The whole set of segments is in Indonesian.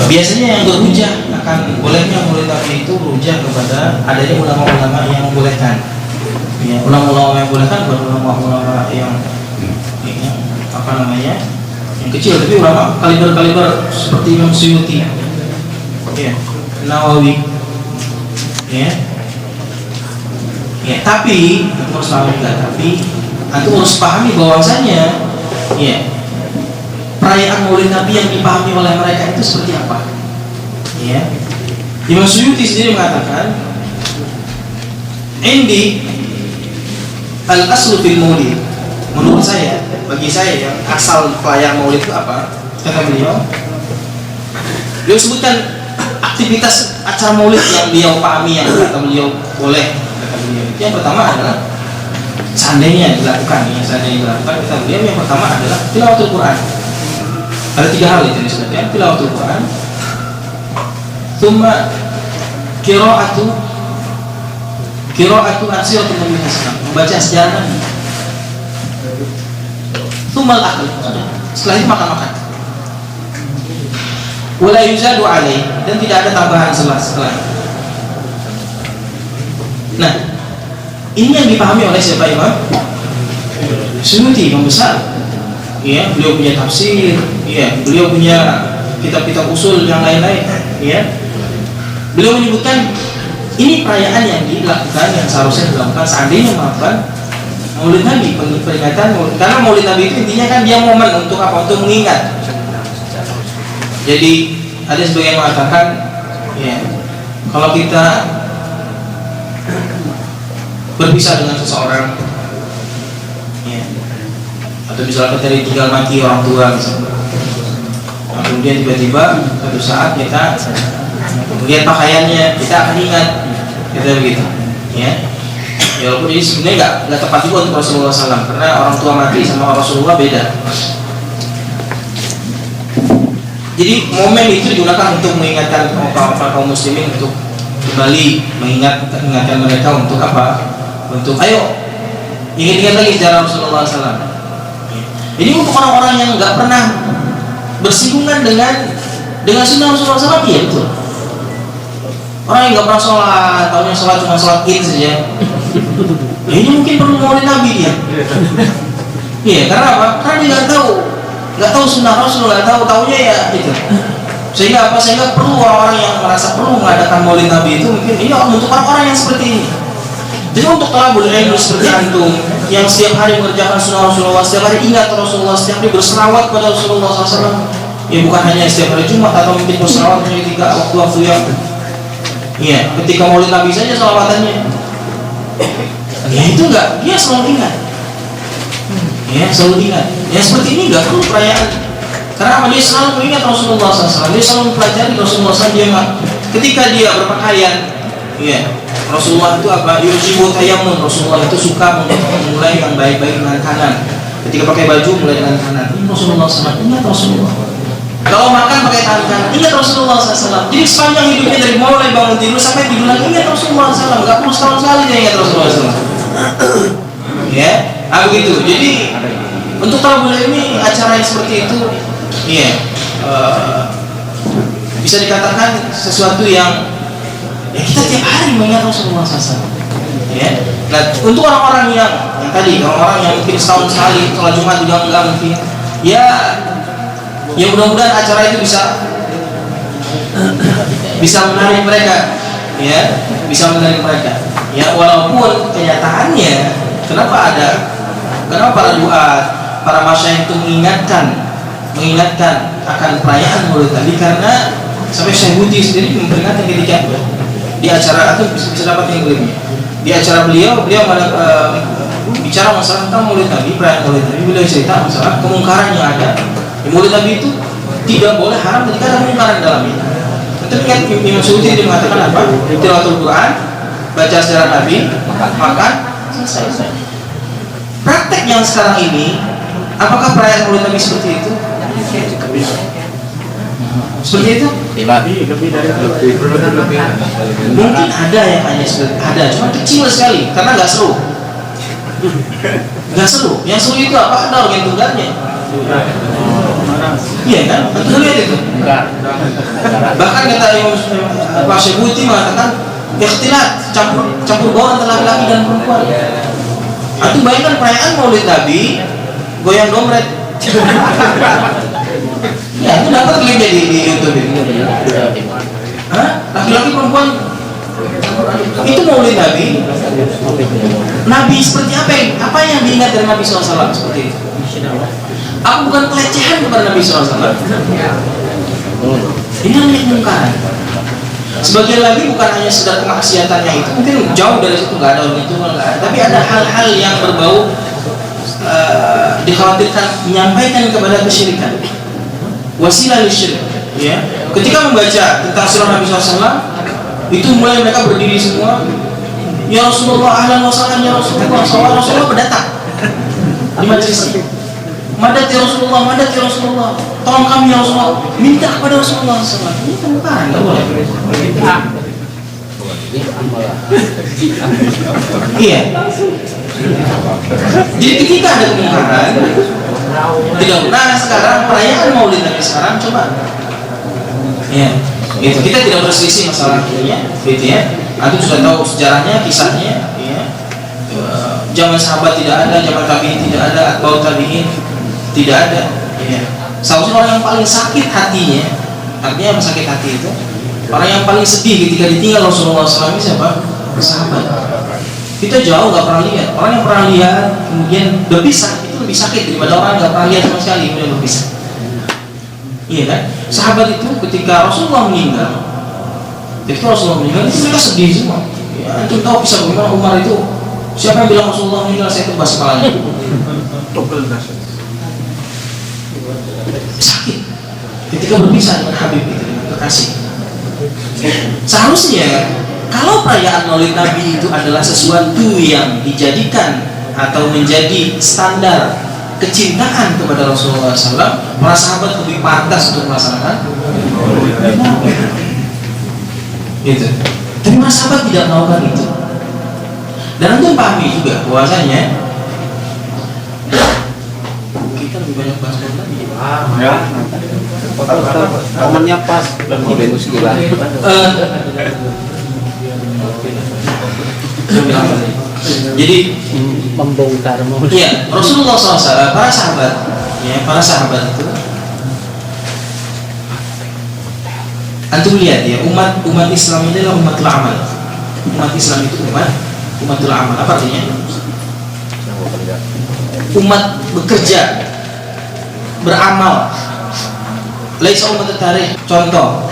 Biasanya yang berhujah akan bolehnya Maulid Nabi itu berhujah kepada adanya ulama-ulama yang membolehkan. Ya, ulama-ulama yang membolehkan bukan ulama-ulama yang apa namanya, yang kecil, tapi ulama kaliber seperti Imam Suyuti, ya, Nawawi, ya. Ya, tapi harus pahami juga, tapi antum harus pahami bahwasanya, ya, perayaan Maulid Nabi yang dipahami oleh mereka itu seperti apa? Ya. Imam Suyuti sendiri mengatakan, "Indi al-aslu fil maulid." Menurut saya, bagi saya yang asal perayaan Maulid itu apa? Kata beliau sebutkan aktivitas acara Maulid yang beliau pahami, yang kata beliau boleh. Kata beliau, yang pertama adalah seandainya dilakukan, kata beliau, yang pertama adalah tilawatul Quran. Ada 3 hal itu disebutkan: tilawatul Quran, tsumma qira'atu ansiratul Nabi sallallahu, membaca sejarah Nabi, tsumma al-akl, setelah itu makan-makan, wala yuzadu alaih, dan tidak ada tambahan setelah. Nah, ini yang dipahami oleh siapa? Imam Suyuti, Imam besar. Ya, beliau punya tafsir, ya, beliau punya kitab-kitab usul yang lain-lain, ya. Beliau menyebutkan ini perayaan yang dilakukan, yang seharusnya dilakukan seandainya melakukan Maulid Nabi, peringatan Maulid. Karena Maulid Nabi itu intinya kan dia momen untuk apa? Untuk mengingat. Jadi ada sebagian mengatakan, ya, kalau kita berpisah dengan seseorang, ya, atau misalnya kita ditinggal mati orang tua misalnya, nah, kemudian tiba-tiba suatu saat kita melihat pakaiannya, kita akan ingat, kita begitu, ya. Ya, walaupun ini sebenarnya nggak tepat juga untuk Rasulullah SAW, karena orang tua mati sama Rasulullah beda. Jadi momen itu digunakan untuk mengingatkan kaum muslimin untuk kembali mengingatkan mereka untuk apa? Untuk ayo ingat-ingat lagi sejarah Rasulullah SAW. Ini untuk orang-orang yang nggak pernah bersinggungan dengan sunnah Rasulullah SAW, ya betul. Orang yang nggak pernah sholat, tahunya sholat cuma sholat id saja. Ya, ini mungkin perlu Maulid Nabi dia. Iya, karena apa? Karena dia nggak tahu sunnah Rasul, nggak tahunya ya itu. Sehingga perlu orang-orang yang merasa perlu mengadakan Maulid Nabi itu, mungkin ini untuk orang-orang yang seperti ini. Jadi untuk talabul ilmu seperti antum yang setiap hari mengerjakan sunnah Rasulullah, setiap hari ingat Rasulullah, setiap hari berselawat pada Rasulullah SAW, ya bukan hanya setiap hari Jumat atau mungkin berselawat hanya ketika waktu-waktu yang, ya, ketika Maulid Nabi saja selawatannya, ya itu enggak, dia selalu ingat, ya selalu ingat. Ya seperti ini enggak perlu perayaan, karena apa? Dia selalu mengingat Rasulullah SAW, dia selalu mempelajari Rasulullah SAW. Dia ketika dia berpakaian, ya, Rasulullah itu apa? Yujibu tayammun, Rasulullah itu suka memulai yang baik-baik dengan kanan. Ketika pakai baju mulai dengan kanan. Ini Rasulullah SAW, ingat Rasulullah. Kalau makan pakai tangan kanan, ingat Rasulullah SAW. Jadi sepanjang hidupnya dari mulai bangun tidur sampai tidur lagi ingat Rasulullah SAW. Enggak perlu setahun sekali dia ingat Rasulullah SAW. Ya, begitu. Jadi untuk talabul ilmi acara yang seperti itu, ya, bisa dikatakan sesuatu yang, ya, kita tiap hari mengingat Rasulullah SAW. Ya. Nah, untuk orang-orang yang tadi, orang-orang yang mungkin setahun sekali sholat Jumat juga enggak mungkin, ya mudah-mudahan acara itu bisa menarik mereka, ya, bisa menarik mereka. Ya, walaupun kenyataannya, kenapa para duat, para masyayikh itu mengingatkan akan perayaan Maulid Nabi, karena sampai Syekh Budi sendiri memperingatkan ketika di acara itu bisa dapat yang lebih. Di acara beliau bicara masalah tentang Maulid Nabi, perayaan Maulid Nabi. Beliau cerita masalah kemungkaran yang ada. Di Maulid Nabi itu tidak boleh haram ketika ada kemungkaran dalamnya. Tapi kan Imam Suyuti dia mengatakan apa? Tilawatul Quran, baca sejarah Nabi, makan, selesai. Praktek yang sekarang ini, apakah perayaan Maulid Nabi seperti itu? Seperti itu? Lebih dari mungkin ada yang hanya ada, cuma kecil sekali karena nggak seru. Yang seru itu apa? Ada organ tunggalnya. Iya kan? Betul lihat itu. Bahkan kata Pak Syebuti mengatakan ikhtilat, campur baur antara laki-laki dan perempuan. Itu bayangkan perayaan Maulid Nabi goyang dompet. Ya itu dapat klik di YouTube ini. Hah? Laki-laki perempuan itu Maulid Nabi. Nabi seperti apa yang diingat dari Nabi SAW seperti itu? Aku bukan pelecehan kepada Nabi SAW. Ini namanya kemungkaran. Sebagian lagi bukan hanya sekedar kemaksiatannya itu, mungkin jauh dari situ, nggak ada orang itu, nggak ada. Tapi ada hal-hal yang berbau dikhawatirkan menyampaikan kepada kesyirikan, wasilah syirik. Ya, ketika membaca tentang sirah Nabi SAW, itu mulai mereka berdiri semua. Ya Rasulullah, ahlan wa sahlan ya Rasulullah. Rasulullah berdatang di majelis. Madat ya Rasulullah, madat ya Rasulullah. Tolong kami ya Rasulullah. Minta kepada Rasulullah SAW. Ini kemungkaran, nggak boleh. Iya. Jadi ketika ada kemungkaran, tidak. Nah sekarang perayaan Maulid Nabi sekarang coba. Ya, itu kita tidak berselisih masalahnya, gitu ya. Antum sudah tahu sejarahnya, kisahnya, ya. Zaman sahabat tidak ada, zaman tabi'in tidak ada, atba'ut tabi'in tidak ada. Ya. Seharusnya orang yang paling sakit hatinya, artinya yang sakit hati itu, orang yang paling sedih ketika ditinggal Rasulullah SAW siapa? Sahabat. Kita jauh nggak pernah lihat. Orang yang pernah lihat kemudian berpisah itu lebih sakit daripada orang yang nggak pernah lihat sama sekali kemudian berpisah. Iya kan? Sahabat itu ketika Rasulullah meninggal, itu mereka sedih semua. Ya, antum tahu kisah bagaimana Umar itu, siapa yang bilang Rasulullah meninggal saya tebas kepalanya. Sakit ketika berpisah dengan Habib itu, dengan kekasih. Seharusnya kalau perayaan Maulid Nabi itu adalah sesuatu yang dijadikan atau menjadi standar kecintaan kepada Rasulullah SAW, para sahabat lebih pantas untuk melaksanakan itu. Tapi para sahabat tidak melakukan itu. Dan untuk pahami juga bahwasanya kita lebih banyak bahas Nabi. Ya. Momennya pas lebih muskilah. Jadi membongkar ya Rasulullah SAW, para sahabat itu, antum lihat ya, umat Islam ini adalah umatul amal. Umat Islam itu umatul amal. Apa artinya? Umat bekerja, beramal. Laisa umat tarikh. Contoh,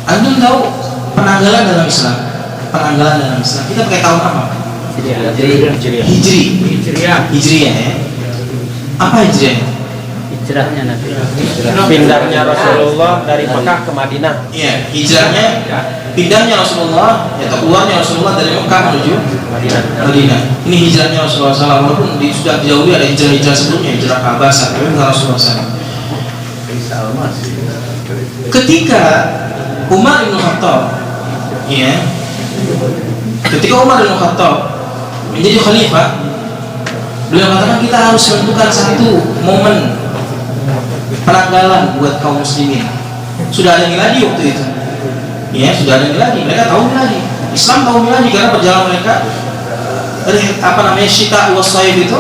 antum tahu penanggalan dalam Islam? Penanggalan dalam Islam kita pakai tahun apa? Hijriyah ya. Apa hijriyah? Hijrahnya Nabi. Pindahnya Rasulullah dari Mekah ke Madinah. Iya, hijrahnya, pindahnya Rasulullah atau keluarnya Rasulullah dari Mekah menuju Madinah. Ini hijrahnya Rasulullah SAW. Walaupun sudah dahulu ada hijrah sebelumnya, hijrah ke Abbasah, tapi bukan Rasulullah SAW. Ketika Umar bin Khattab, ya, ketika Umar bin Khattab menjadi khalifah, beliau katakan kita harus menentukan satu momen penanggalan buat kaum muslimin. Sudah ada miladi waktu itu, ya, sudah ada miladi. Mereka tahu miladi, Islam tahu miladi karena perjalanan mereka Syita wa Saif itu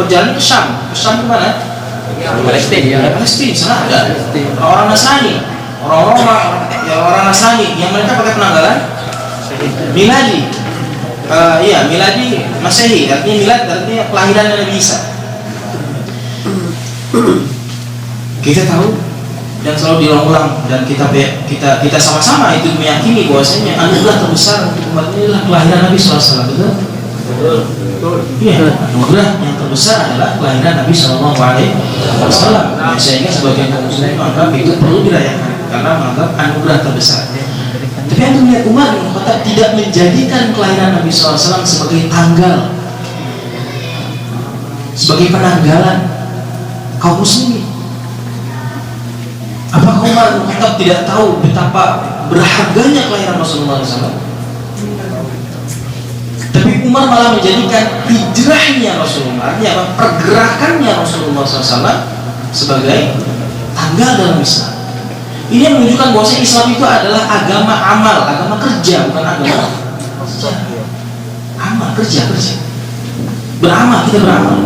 perjalanan ke Syam. Ke Syam mana? Palestina. Palestina, sana ada orang Nasrani, orang Nasrani yang mereka pakai penanggalan miladi. Iya, miladi Masehi, artinya milad artinya kelahiran Nabi Isa. Kita tahu dan selalu diulang-ulang, dan kita sama-sama itu meyakini bahwasanya anugerah terbesar untuk umat ini adalah kelahiran Nabi SAW. Betul? Iya, anugerah yang terbesar adalah kelahiran Nabi SAW. Sehingga sebagian kaum muslimin menganggap itu perlu dirayakan karena menganggap anugerah terbesar. Tapi yang melihat Umar bin Khattab tidak menjadikan kelahiran Nabi SAW sebagai tanggal, sebagai penanggalan kaum muslimin. Apakah Umar bin Khattab tidak tahu betapa berharganya kelahiran Rasulullah SAW? Tapi Umar malah menjadikan hijrahnya Rasulullah, artinya apa? Pergerakannya Rasulullah SAW sebagai tanggal dalam Islam. Ini yang menunjukkan bahwa Islam itu adalah agama amal, agama kerja, bukan agama amal, kerja. Beramal, kita beramal.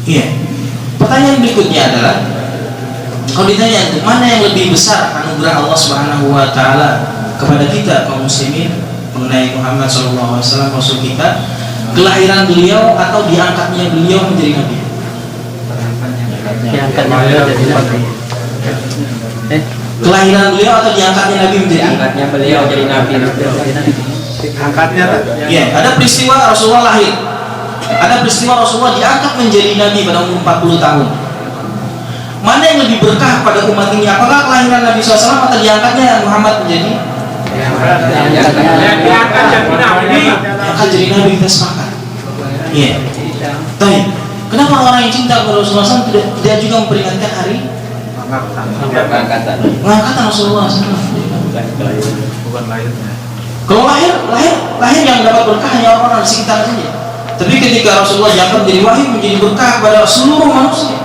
Iya. Pertanyaan berikutnya adalah, kalau ditanya mana yang lebih besar anugerah Allah Subhanahu wa taala kepada kita kaum muslimin mengenai Muhammad sallallahu alaihi wasallam rasul kita, kelahiran beliau atau diangkatnya beliau menjadi nabi? Diangkatnya beliau jadi nabi. Kelahiran beliau atau diangkatnya nabi menjadi? Diangkatnya beliau jadi nabi. Angkatnya. Iya, ada peristiwa Rasulullah lahir. Ada peristiwa Rasulullah diangkat menjadi nabi pada umur 40 tahun. Mana yang lebih berkah pada umat ini? Apakah kelahiran Nabi SAW atau diangkatnya Muhammad menjadi? Diangkat jadi nabi, kita sepakat. Iya. Tapi kenapa orang yang cinta kepada Rasulullah SAW tidak juga memperingatkan hari pengangkatan Rasulullah SAW? Bukan lahirnya. Kalau lahir yang dapat berkah hanya orang-orang di sekitar saja. Tapi ketika Rasulullah diangkat menjadi wahyu, menjadi berkah pada seluruh manusia.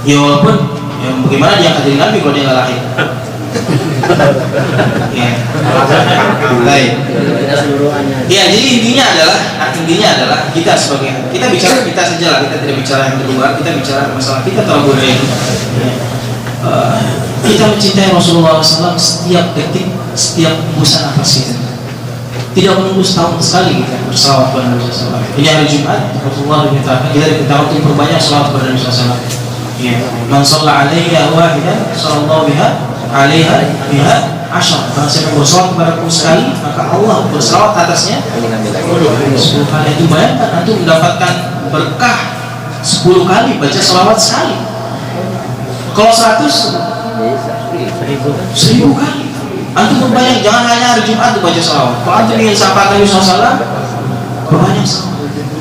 Ya walaupun bagaimana dia akan jadi nabi kalau dia nggak lahir? Ya. Baik. Ya, jadi intinya adalah kita bicara kita saja lah, kita tidak bicara yang kedua, kita bicara masalah kita terlalu baik. Kita mencintai Rasulullah SAW setiap detik, setiap busa nafas kita. Tidak menunggu setahun sekali kita bersalawat kepada Nabi SAW. Ini hari Jumat, Rasulullah dimintakan kita untuk berbanyak salawat kepada Nabi SAW. Ya, man shalla alaiha wahidan sallallahu biha alaiha biha asyar. Barang siapa bersalawat kepadaku sekali, maka Allah bersalawat atasnya 10 kali. Itu bayangkan, antum mendapatkan berkah 10 kali baca salawat sekali. Kalau 100 1000 kali. Antum berbanyak, jangan hanya hari Jumat baca salawat. Kalau antum ingin sapa Nabi SAW, berbanyak salawat.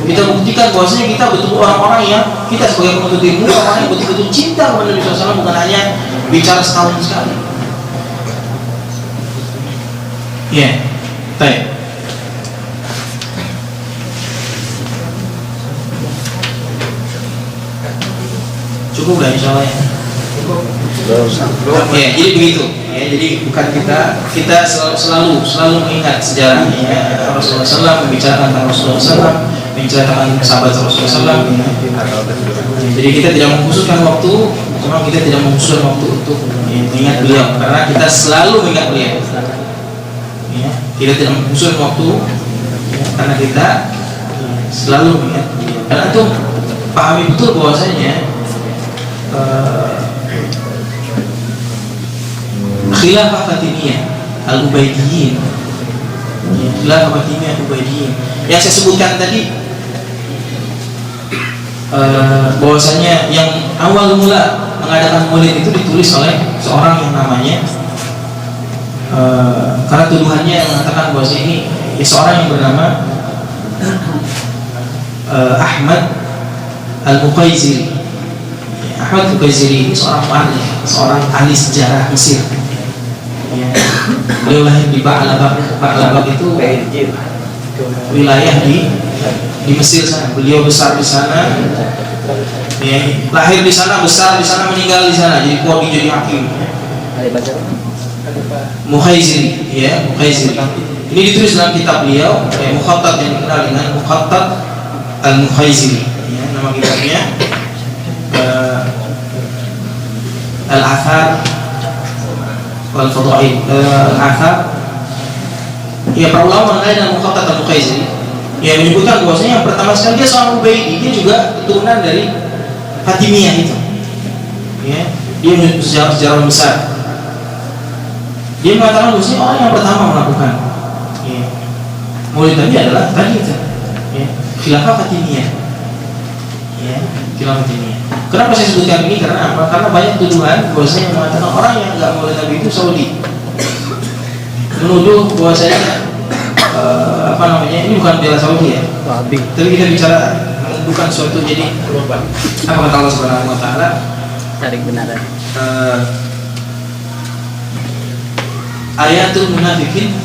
Kita buktikan bahwasanya kita betul orang-orang yang kita sebagai penuntut ilmu, orang yang betul-betul cinta kepada Nabi SAW, bukan hanya bicara setahun sekali. Ya, baik. Cukup dah insya Allah ya. Ya, jadi begitu. Ya, jadi bukan kita selalu mengingat sejarahnya Rasulullah SAW, membicarakan tentang Rasulullah SAW, menceritakan sahabat Rasulullah SAW. Jadi kita tidak mengkhususkan waktu, memang kita tidak mengkhususkan waktu untuk mengingat beliau, karena kita selalu mengingat beliau. Ya, kita tidak mengkhususkan waktu, karena kita selalu mengingat beliau. Dan itu pahami betul bahwasanya khilafah Fatimiyah Al-Ubaidiyyin, khilafah Fatimiyah Al-Ubaidiyyin yang saya sebutkan tadi, bahwasanya yang awal mula mengadakan maulid itu ditulis oleh seorang yang namanya karena tuduhannya mengatakan bahwa ini seorang yang bernama Ahmad Al-Muqaiziri. Ahmad Al-Muqaiziri ini seorang ahli sejarah Mesir. Ya. Beliau lahir di Ba'labak itu wilayah di Mesir sana. Beliau besar di sana, ya, lahir di sana, besar di sana, meninggal di sana. Jadi qadhi, jadi hakim. Muqaiziri, ya, Muqaiziri. Ini ditulis dalam kitab beliau, Mukhattat, yang dikenal dengan Mukhattat Al-Muqaiziri. Ya, nama kitabnya Al-Athar Wal-Fadail. Al-Athar, ya, para ulama mengenai dengan Mukhattat Al-Muqaiziri, ya, menyebutkan bahwasanya yang pertama sekali dia seorang Ubaidi, dia juga keturunan dari Fatimiyah itu. Ya, dia punya sejarah besar. Dia mengatakan bahwasanya orang yang pertama melakukan maulid Nabi adalah tadi itu, ya, khilafah Fatimiyah. Ya, khilafah Fatimiyah. Kenapa saya sebutkan ini? Karena apa? Karena banyak tuduhan bahwasanya mengatakan orang yang enggak maulid Nabi itu Saudi. Menuduh bahwasanya ini bukan bela Saudi ya. Tapi kita bicara bukan suatu, jadi apa kata Allah Subhanahu wa taala? Cari kebenaran. ayatul munafikin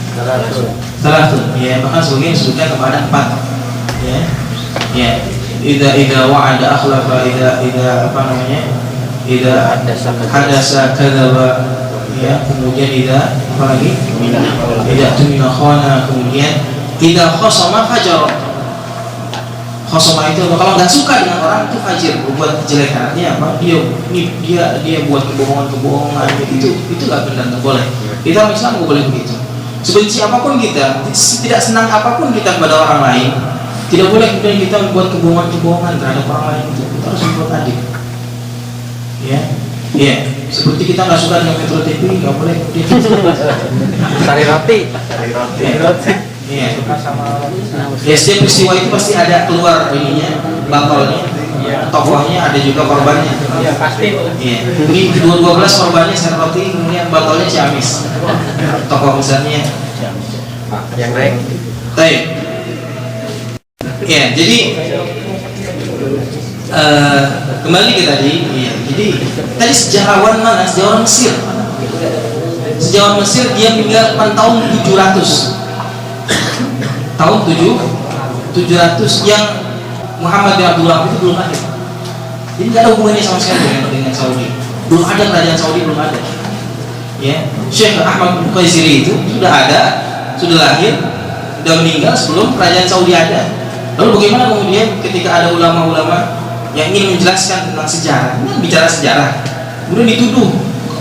salatun, ya, bahkan sebagian disebutkan kepada 4, ya, ya, idza wa'ada akhlafa, idza apa namanya, idza hadasa kadzaba, ya, kemudian idza apa lagi, idza tumina khana, kemudian idza khasama fajara. Khasama itu kalau nggak suka dengan orang itu fajir, berbuat kejelekan, artinya apa, dia buat kebohongan itu nggak benar, nggak boleh. Kita orang Islam nggak boleh begitu. Sebenci apapun kita, tidak senang apapun kita kepada orang lain, tidak boleh kemudian kita membuat kebohongan terhadap orang lain. Itu kita harus membuat adil. Ya, ya. Seperti kita nggak suka dengan Metro TV, nggak boleh kemudian. Sari roti. Iya. Ya, setiap peristiwa itu pasti ada keluar ininya, batalnya, tokohnya, ada juga korbannya. Iya pasti. Iya. Ini 12 korbannya sari roti, kemudian batalnya Ciamis. Tokoh besarnya. Yang naik. Baik. Ya, jadi kembali ke tadi. Iya. Jadi tadi sejarawan mana? Sejarawan Mesir. Sejarawan Mesir dia meninggal pada tahun 700. Tahun 700 yang Muhammad bin Abdul Wahab itu belum ada. Jadi nggak ada hubungannya sama sekali dengan Saudi. Belum ada kerajaan Saudi, belum ada. Ya, Syekh Ahmad Bukaisiri itu sudah ada, sudah lahir, sudah meninggal sebelum kerajaan Saudi ada. Lalu bagaimana kemudian ketika ada ulama-ulama yang ingin menjelaskan tentang sejarah, bicara sejarah, kemudian dituduh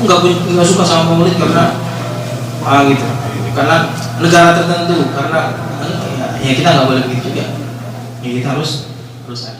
nggak suka sama Maulid karena gitu, karena negara tertentu, karena ya kita nggak boleh begitu juga. Ya kita harus ada.